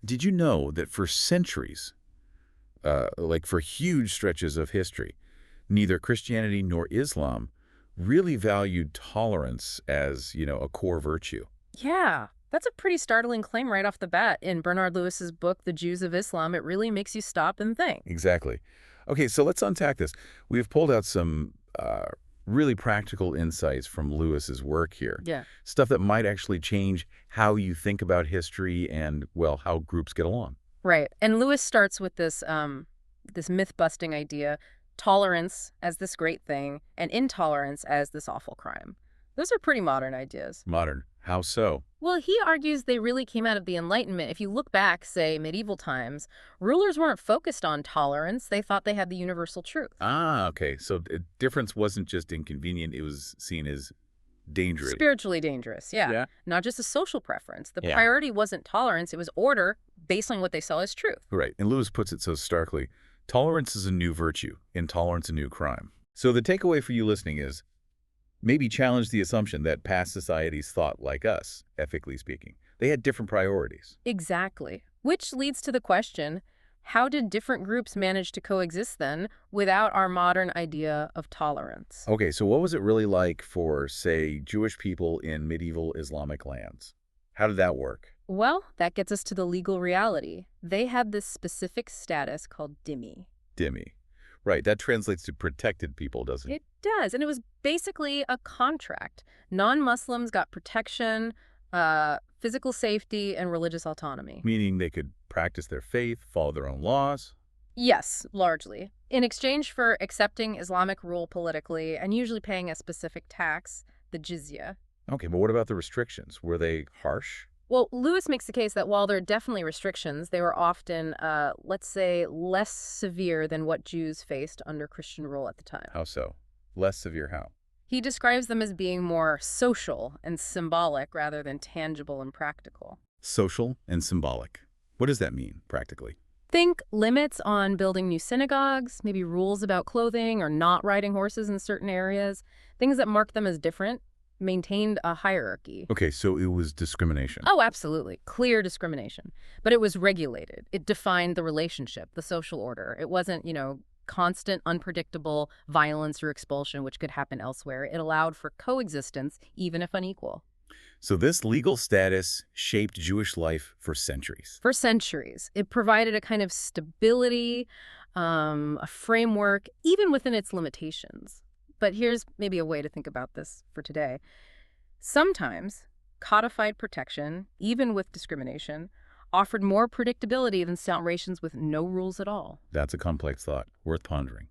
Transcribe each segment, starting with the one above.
Did you know that for centuries, like for huge stretches of history, neither Christianity nor Islam really valued tolerance as, a core virtue? Yeah, that's a pretty startling claim right off the bat. In Bernard Lewis's book, The Jews of Islam, it really makes you stop and think. Exactly. Okay, so let's unpack this. We've pulled out some really practical insights from Lewis's work here. Yeah. Stuff that might actually change how you think about history and, well, how groups get along. Right. And Lewis starts with this myth-busting idea, tolerance as this great thing, and intolerance as this awful crime. Those are pretty modern ideas. Modern. How so? Well, he argues they really came out of the Enlightenment. If you look back, say, medieval times, rulers weren't focused on tolerance. They thought they had the universal truth. Ah, okay. So difference wasn't just inconvenient, it was seen as dangerous. Spiritually dangerous, yeah. Yeah? Not just a social preference. The Yeah. priority wasn't tolerance, it was order based on what they saw as truth. Right. And Lewis puts it so starkly, tolerance is a new virtue, intolerance a new crime. So the takeaway for you listening is, maybe challenge the assumption that past societies thought like us, ethically speaking. They had different priorities. Exactly. Which leads to the question, how did different groups manage to coexist then without our modern idea of tolerance? Okay, so what was it really like for, say, Jewish people in medieval Islamic lands? How did that work? Well, that gets us to the legal reality. They had this specific status called dhimmi. Dhimmi. Right, that translates to protected people, doesn't it? It does, and it was basically a contract. Non-Muslims got protection, physical safety, and religious autonomy. Meaning they could practice their faith, follow their own laws. Yes, largely. In exchange for accepting Islamic rule politically and usually paying a specific tax, the jizya. Okay, but what about the restrictions? Were they harsh? Well, Lewis makes the case that while there are definitely restrictions, they were often, let's say, less severe than what Jews faced under Christian rule at the time. How so? Less severe how? He describes them as being more social and symbolic rather than tangible and practical. Social and symbolic. What does that mean, practically? Think limits on building new synagogues, maybe rules about clothing or not riding horses in certain areas, things that mark them as different, maintained a hierarchy. Okay, so it was discrimination. Oh, absolutely. Clear discrimination. But it was regulated. It defined the relationship, the social order. It wasn't, constant, unpredictable violence or expulsion, which could happen elsewhere. It allowed for coexistence, even if unequal. So this legal status shaped Jewish life for centuries. For centuries. It provided a kind of stability, a framework, even within its limitations. But here's maybe a way to think about this for today. Sometimes codified protection, even with discrimination, offered more predictability than situations with no rules at all. That's a complex thought, worth pondering.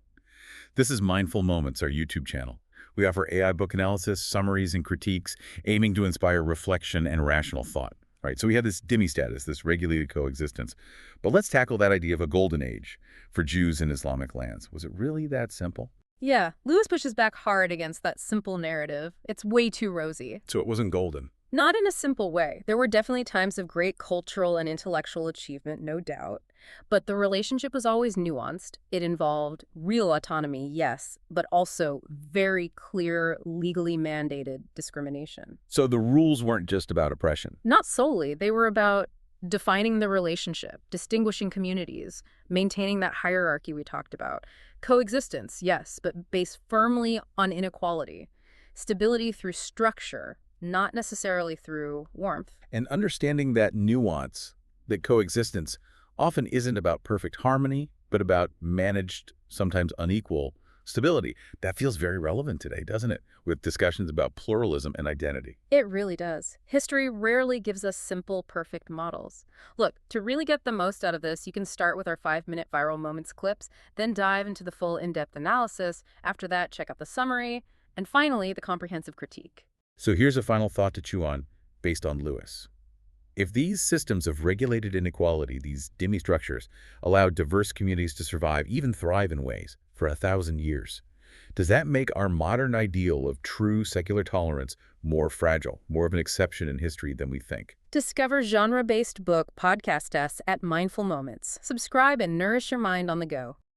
This is Mindful Moments, our YouTube channel. We offer AI book analysis, summaries, and critiques, aiming to inspire reflection and rational thought. All right, so we have this dhimmi status, this regulated coexistence. But let's tackle that idea of a golden age for Jews in Islamic lands. Was it really that simple? Yeah, Lewis pushes back hard against that simple narrative. It's way too rosy. So it wasn't golden. Not in a simple way. There were definitely times of great cultural and intellectual achievement, no doubt. But the relationship was always nuanced. It involved real autonomy, yes, but also very clear, legally mandated discrimination. So the rules weren't just about oppression. Not solely. They were about defining the relationship, distinguishing communities, maintaining that hierarchy we talked about. Coexistence, yes, but based firmly on inequality. Stability through structure, not necessarily through warmth. And understanding that nuance, that coexistence, often isn't about perfect harmony, but about managed, sometimes unequal, stability. That feels very relevant today, doesn't it? With discussions about pluralism and identity. It really does. History rarely gives us simple, perfect models. Look, to really get the most out of this, you can start with our 5-minute viral moments clips, then dive into the full in-depth analysis. After that, check out the summary, and finally, the comprehensive critique. So here's a final thought to chew on, based on Lewis. If these systems of regulated inequality, these dhimmi structures, allowed diverse communities to survive, even thrive in ways, for 1,000 years, does that make our modern ideal of true secular tolerance more fragile, more of an exception in history than we think? Discover genre-based book podcast us at Mindful Moments. Subscribe and nourish your mind on the go.